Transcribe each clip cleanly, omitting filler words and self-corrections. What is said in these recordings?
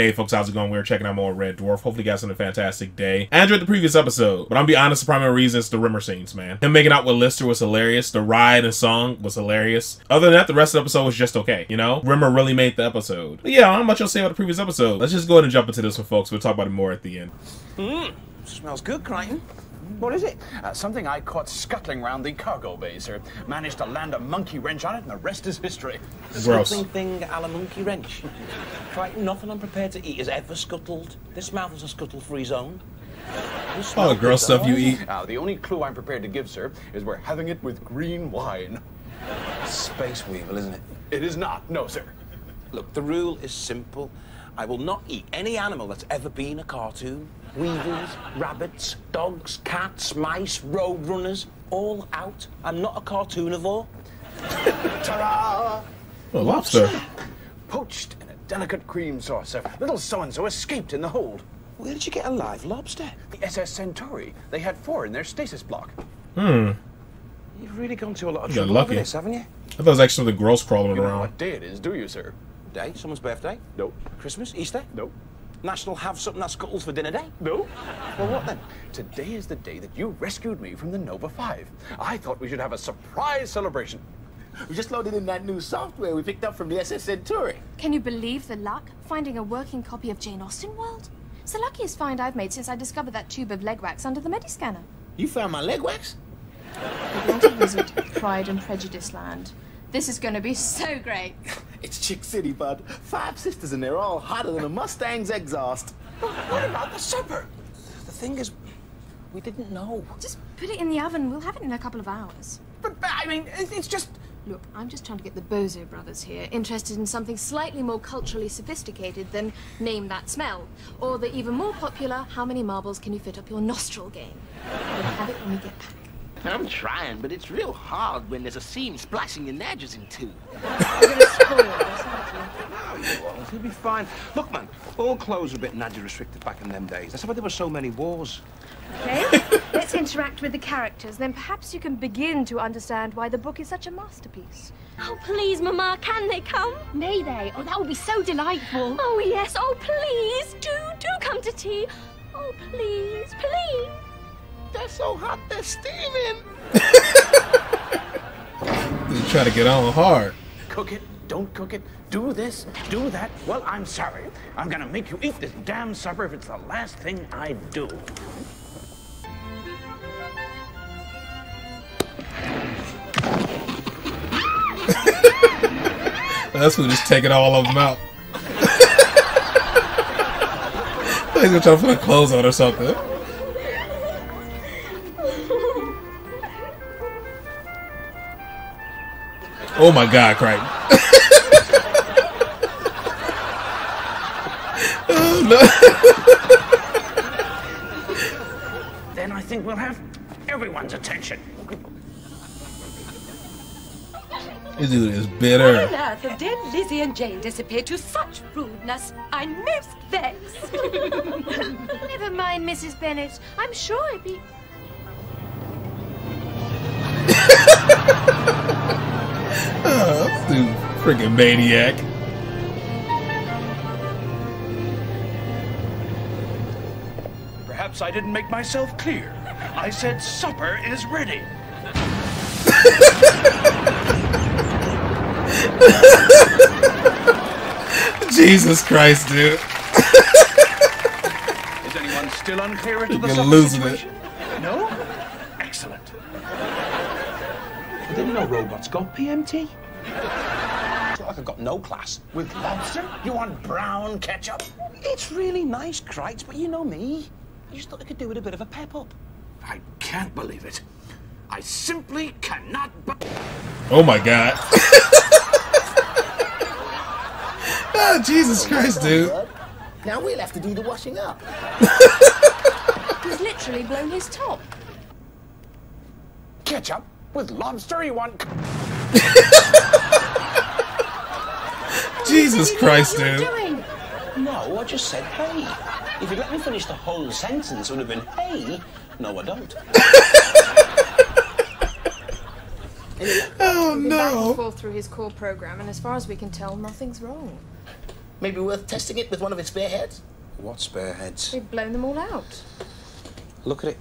Hey folks, how's it going? We're checking out more Red Dwarf. Hopefully you guys had a fantastic day. I enjoyed the previous episode, but I'm gonna be honest, the primary reason is the Rimmer scenes, man. Him making out with Lister was hilarious. The ride and song was hilarious. Other than that, the rest of the episode was just okay, you know? Rimmer really made the episode. But yeah, not much I'll say about the previous episode. Let's just go ahead and jump into this one, folks. We'll talk about it more at the end. Smells good, Crichton. What is it? Something I caught scuttling round the cargo bay, sir. Managed to land a monkey wrench on it, and the rest is history. Gross. Scuttling thing a la monkey wrench. Crichton, nothing I'm prepared to eat is ever scuttled. This mouth is a scuttle-free zone. All the gross stuff you eat. The only clue I'm prepared to give, sir, is we're having it with green wine. Space Weevil, isn't it? It is not, no, sir. Look, the rule is simple. I will not eat any animal that's ever been a cartoon. Weevils, rabbits, dogs, cats, mice, roadrunners, all out. I'm not a cartoonivore. Ta-da! Oh, lobster. Poached in a delicate cream sauce, sir. Little so-and-so escaped in the hold. Where did you get a live lobster? The SS Centauri. They had 4 in their stasis block. You've really gone to a lot of You're trouble lucky. over this, haven't you? I thought it was actually something gross crawling You know around. what day it is, do you, sir? Day? Someone's birthday? Nope. Christmas? Easter? Nope. National have something that scuttles for dinner day? No. Well, what then? Today is the day that you rescued me from the Nova 5. I thought we should have a surprise celebration. We just loaded in that new software we picked up from the SS Centauri. Can you believe the luck? Finding a working copy of Jane Austen World? It's the luckiest find I've made since I discovered that tube of leg wax under the Mediscanner. You found my leg wax? We're going to visit Pride and Prejudice Land. This is going to be so great. It's Chick City, bud. 5 sisters and they're all hotter than a Mustang's exhaust. What about the supper? The thing is, we didn't know. Just put it in the oven. We'll have it in a couple of hours. But, I mean, it's just... Look, I'm just trying to get the Bozo brothers here interested in something slightly more culturally sophisticated than Name That Smell, or the even more popular How Many Marbles Can You Fit Up Your Nostril game. We'll have it when we get back. I'm trying, but it's real hard when there's a seam splashing your nadgers in two. You're going to spoil this, aren't you? No, you won't. He'll be fine. Look, man, all clothes were a bit nadger restricted back in them days. That's why there were so many wars. Okay, let's interact with the characters. Then perhaps you can begin to understand why the book is such a masterpiece. Oh, please, Mama, can they come? May they? Oh, that would be so delightful. Oh, yes. Oh, please, do come to tea. Oh, please, please. They're so hot, they're steaming. You try to get on hard. Cook it, don't cook it, do this, do that. Well, I'm sorry. I'm gonna make you eat this damn supper if it's the last thing I do. That's who just taking all of them out. He's gonna try to put clothes on or something. Oh my God, Crichton. Oh no. Then I think we'll have everyone's attention. This dude is bitter. What on earth have dear Lizzie and Jane disappeared to such rudeness? I'm most vexed. Never mind, Mrs. Bennet. I'm sure it'd be... Oh, this dude, freaking maniac. Perhaps I didn't make myself clear. I said supper is ready. Jesus Christ, dude. Is anyone still unclear as to the You're supper losing situation? No? Excellent. I didn't know robots got PMT. It's like I've got no class. With lobster? You want brown ketchup? It's really nice, Crichton, but you know me. I just thought I could do with a bit of a pep up. I can't believe it. I simply cannot. Oh my God. Oh, Jesus Christ, dude. Now we'll have to do the washing up. He's literally blown his top. Ketchup with lobster? You want? Jesus Christ, What are you dude. doing? No, I just said hey. If you'd let me finish the whole sentence, it would have been hey. No, I don't. Oh We've been back and no. forth through his core program, and as far as we can tell, nothing's wrong. Maybe worth testing it with one of its spare heads? What spare heads? We've blown them all out. Look at it.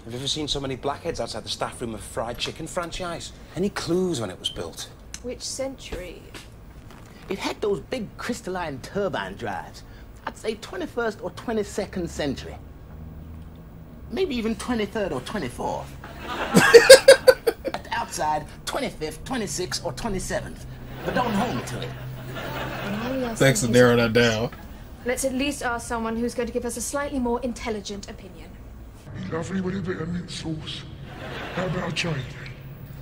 Have you ever seen so many blackheads outside the staff room of a fried chicken franchise? Any clues when it was built? Which century? It had those big crystalline turbine drives. I'd say 21st or 22nd century. Maybe even 23rd or 24th. At the outside, 25th, 26th, or 27th. But don't hold me to it. Oh, yes, Thanks for narrowing that down. Let's at least ask someone who's going to give us a slightly more intelligent opinion. Be lovely with a bit of mint sauce. How about trade?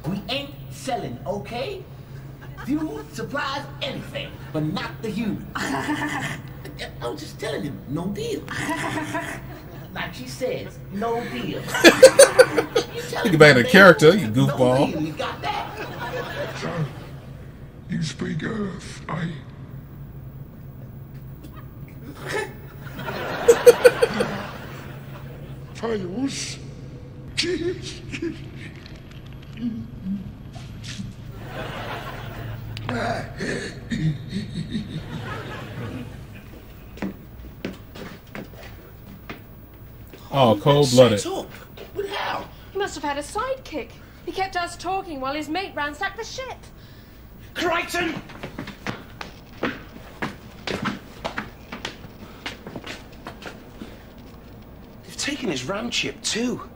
We ain't selling, okay? Fuel, supplies, anything, but not the human. I was just telling him, no deal. Like she says, no deal. You get back to character, you goofball. No deal, you got that? So, you speak Earth, eh? Tails. Cheers. Oh, cold-blooded. Set up? But how? He must have had a sidekick. He kept us talking while his mate ransacked the ship. Crichton! They've taken his RAM chip too.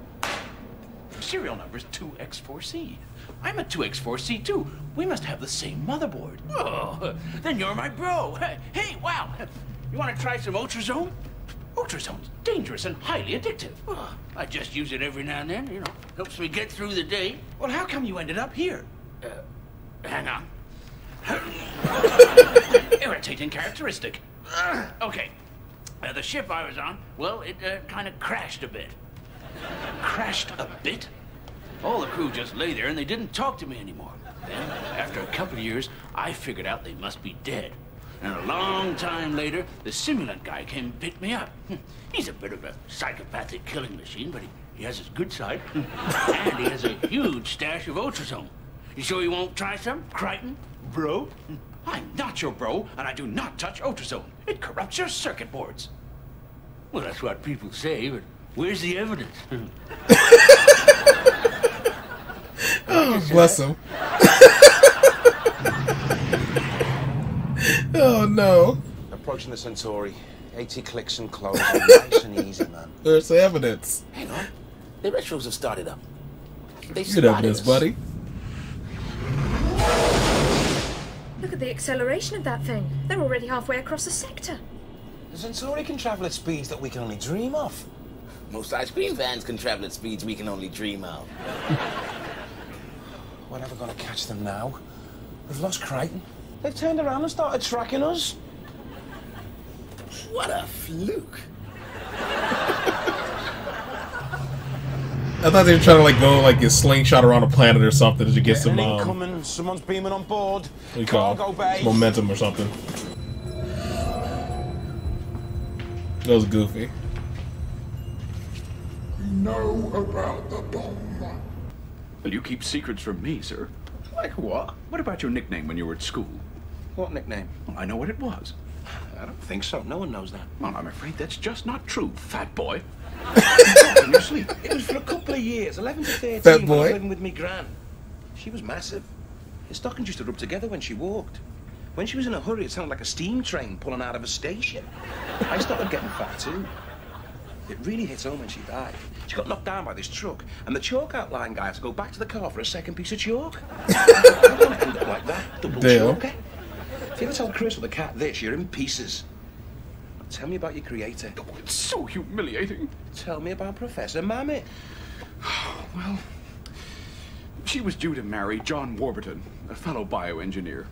Serial number's 2X4C. I'm a 2X4C too. We must have the same motherboard. Oh, then you're my bro. Hey, wow. You want to try some Ultrazone? Ultrazone's dangerous and highly addictive. Oh, I just use it every now and then, you know. Helps me get through the day. Well, how come you ended up here? Hang on. Irritating characteristic. Okay. The ship I was on, well, it kind of crashed a bit. Crashed a bit? All the crew just lay there and they didn't talk to me anymore. Then, after a couple of years, I figured out they must be dead. And a long time later, the simulant guy came and picked me up. He's a bit of a psychopathic killing machine, but he has his good side. And he has a huge stash of Ultrazone. You sure you won't try some, Crichton? Bro? I'm not your bro, and I do not touch Ultrazone. It corrupts your circuit boards. Well, that's what people say, but where's the evidence? Oh, bless him. Oh, no. Approaching the Centauri. 80 clicks and close. Nice and easy, man. There's the evidence. Hang on. The retros have started up. They Good evidence, buddy. Look at the acceleration of that thing. They're already halfway across the sector. The Centauri can travel at speeds that we can only dream of. Most ice cream vans can travel at speeds we can only dream of. We're never going to catch them now. We've lost Crichton. They've turned around and started tracking us. What a fluke. I thought they were trying to like go like a slingshot around a planet or something to get some incoming. Someone's beaming on board. What do you call Cargo bay. momentum or something. That was goofy. We know about the bomb. Well, you keep secrets from me, sir. Like what? What about your nickname when you were at school? What nickname? Well, I know what it was. I don't think so. No one knows that. Well, I'm afraid that's just not true, fat boy. In your sleep. It was for a couple of years, 11 to 13, Fat when I boy. was living with me gran. She was massive. Her stockings used to rub together when she walked. When she was in a hurry, it sounded like a steam train pulling out of a station. I started getting fat too. It really hit home when she died. She got knocked down by this truck, and the chalk outline guy had to go back to the car for a second piece of chalk. I don't want to end up like that, double Damn. chalk. If you ever tell Chris or the cat this, you're in pieces. Tell me about your creator. Oh, it's so humiliating. Tell me about Professor Mammoth. Well, she was due to marry John Warburton, a fellow bioengineer.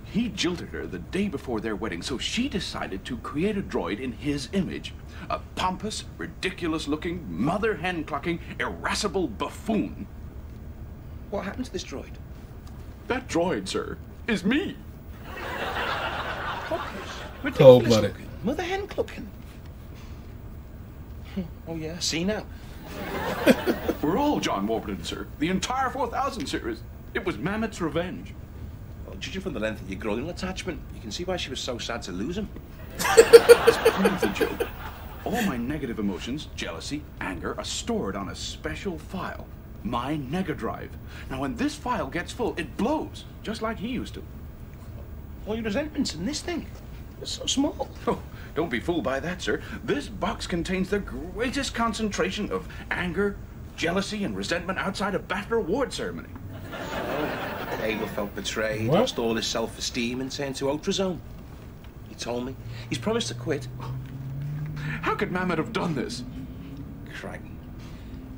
He jilted her the day before their wedding, so she decided to create a droid in his image. A pompous, ridiculous-looking, mother-hen-clucking, irascible buffoon. What happened to this droid? That droid, sir, is me. Cold-blooded. Mother hen clucking. Oh yeah, see now. We're all John Warburton, sir. The entire 4000 series. It was Mammoth's revenge. Well, judging from the length of your groin attachment, you can see why she was so sad to lose him. As part of the joke, all my negative emotions, jealousy, anger, are stored on a special file. My Negadrive. Now, when this file gets full, it blows, just like he used to. All your resentments in this thing. It's so small. Oh, don't be fooled by that, sir. This box contains the greatest concentration of anger, jealousy, and resentment outside a BAFTA award ceremony. Abel felt betrayed, What? lost all his self-esteem, and turned to Ultrazone. He told me. He's promised to quit. How could Mamet have done this? Crichton,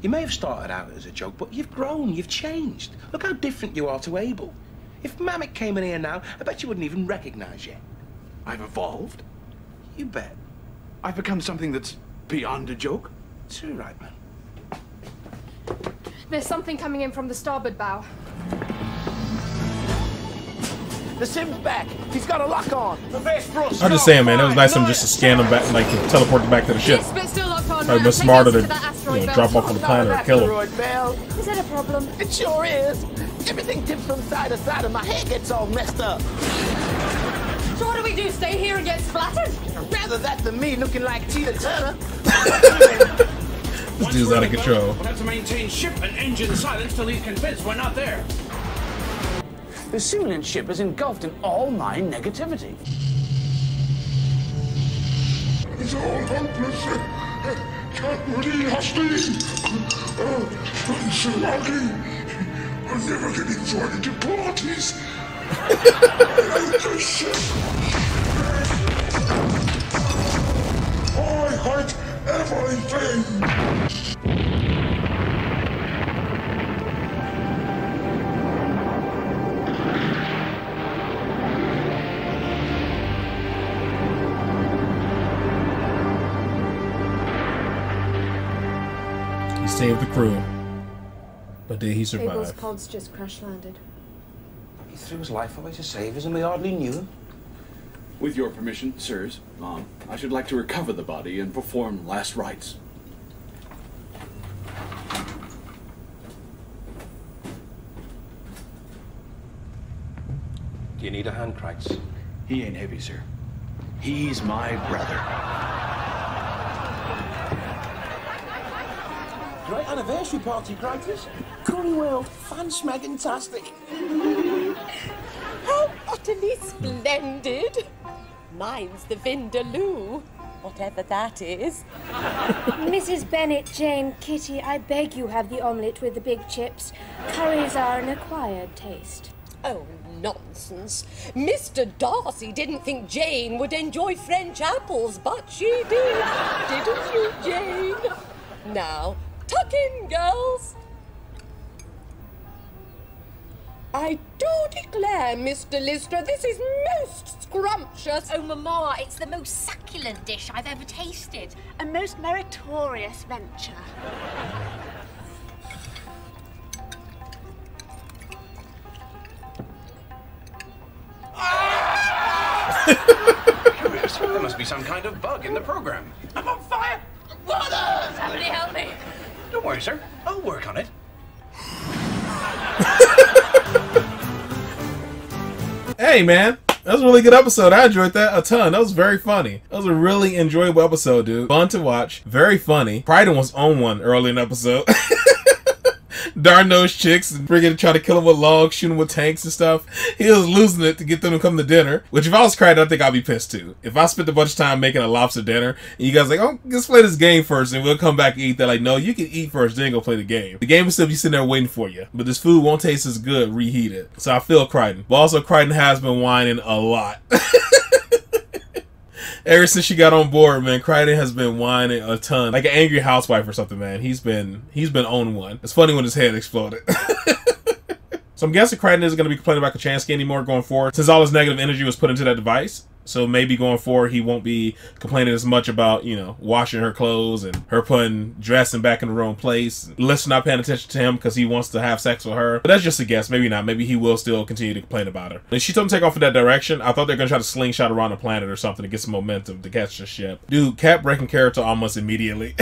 you may have started out as a joke, but you've grown, you've changed. Look how different you are to Abel. If Mamet came in here now, I bet you wouldn't even recognize you. I've evolved. You bet. I've become something that's beyond a joke. Too right, man. There's something coming in from the starboard bow. The sim's back. He's got a lock on. I'm just saying, man, it was nice of him just to scan them back, like to teleport them back to the ship. Yes, but still locked on. Probably much smarter to drop off on the planet or kill him. Asteroid belt. Is that a problem? It sure is. Everything tips from side to side and my head gets all messed up. So what do we do? Stay here and get splattered? Rather that than me looking like Tina Turner. This dude's out of control. We'll have to maintain ship and engine silence till he's convinced we're not there. The simulant ship is engulfed in all my negativity. It's all hopeless. Can't really hostile. I'm so ugly. I'm never getting invited to parties. I hate this shit. I hate everything. He saved the crew. But did he survive? Abel's pods just crash landed. He threw his life away to save us and we hardly knew him. With your permission, sirs, Mom, I should like to recover the body and perform last rites. Do you need a hand, Crichton? He ain't heavy, sir. He's my brother. Great anniversary party, Crichton. Curry World, fan-smaggintastic. How utterly splendid. Mine's the Vindaloo, whatever that is. Mrs. Bennet, Jane, Kitty, I beg you have the omelette with the big chips. Curries are an acquired taste. Oh, nonsense. Mr. Darcy didn't think Jane would enjoy French apples, but she did. Didn't you, Jane? Now, tuck in, girls. I do declare, Mr. Lister, this is most scrumptious. Oh, Mama, it's the most succulent dish I've ever tasted. A most meritorious venture. Curious. There must be some kind of bug in the program. I'm on fire. Water! Somebody help me. Don't worry, sir. I'll work on it. Hey, man. That was a really good episode. I enjoyed that a ton. That was very funny. That was a really enjoyable episode, dude. Fun to watch. Very funny. Crichton was on one early in the episode. Darn those chicks and friggin' try to kill him with logs, shoot him with tanks and stuff. He was losing it to get them to come to dinner. Which if I was Crichton, I think I'd be pissed too. If I spent a bunch of time making a lobster dinner and you guys like, oh, let's play this game first and we'll come back and eat. They're like, no, you can eat first, then go play the game. The game will still be sitting there waiting for you. But this food won't taste as good reheated. So I feel Crichton. But also Crichton has been whining a lot. Ever since she got on board, man, Crichton has been whining a ton. Like an angry housewife or something, man. He's been on one. It's funny when his head exploded. So I'm guessing Crichton isn't going to be complaining about Kachansky anymore going forward, since all his negative energy was put into that device. So maybe going forward, he won't be complaining as much about, you know, washing her clothes and her putting dressing back in the wrong place. Lister not paying attention to him because he wants to have sex with her. But that's just a guess. Maybe not. Maybe he will still continue to complain about her. And she told him to take off in that direction. I thought they were going to try to slingshot around the planet or something to get some momentum to catch the ship. Dude, kept breaking character almost immediately.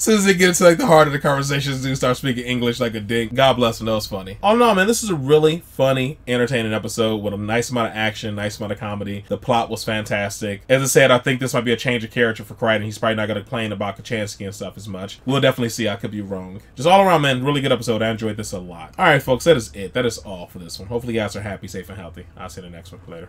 As soon as it gets to like the heart of the conversations, dude start speaking English like a dink. God bless him, that was funny. Oh no, man, this is a really funny, entertaining episode with a nice amount of action, nice amount of comedy. The plot was fantastic. As I said, I think this might be a change of character for Crichton. He's probably not going to complain about Kachansky and stuff as much. We'll definitely see. I could be wrong. Just all around, man, really good episode. I enjoyed this a lot. All right, folks, that is it. That is all for this one. Hopefully you guys are happy, safe, and healthy. I'll see you in the next one. Later.